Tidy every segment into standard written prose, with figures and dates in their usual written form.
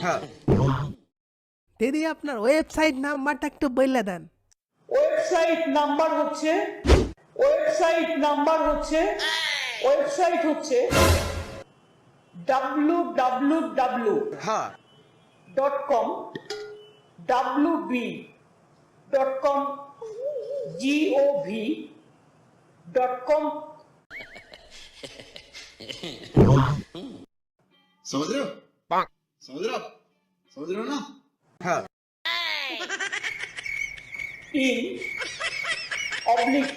হ্যাঁ। দিদি আপনার ওয়েবসাইট নাম্বারটা একটু বলে দেন। ওয়েবসাইট নাম্বার হচ্ছে হ্যাঁ। www.com wb.com gov.com समझ रहे हो समझ रहे हो समझ रहे हो ना হ্যাঁ। in oblique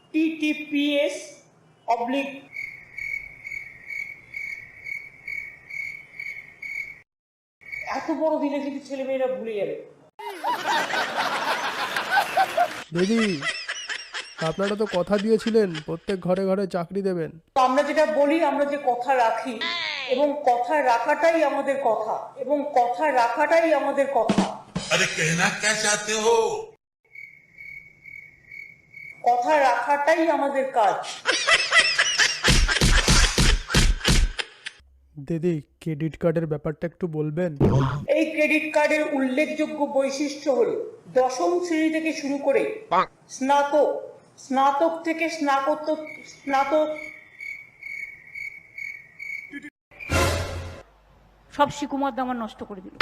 https oblique এত বড় দিনে যদি ছেলেমেয়েরা ভুলে যাবে। দিদি আপনারা তো কথা দিয়েছিলেন প্রত্যেক ঘরে ঘরে চাকরি দেবেন। তো আমরা যেটা বলি, আমরা যে কথা রাখি এবং কথা রাখাটাই আমাদের কথা अरे कहना क्या चाहते हो? কথা রাখাটাই আমাদের কাজ। দিদি ক্রেডিট কার্ডের ব্যাপারটা একটু বলবেন। এই ক্রেডিট কার্ডের উল্লেখযোগ্য বৈশিষ্ট্য হলো দশম শ্রেণী থেকে শুরু করে স্নাতক থেকে স্নাতক সব শিকুমার দামা নষ্ট করে দিল।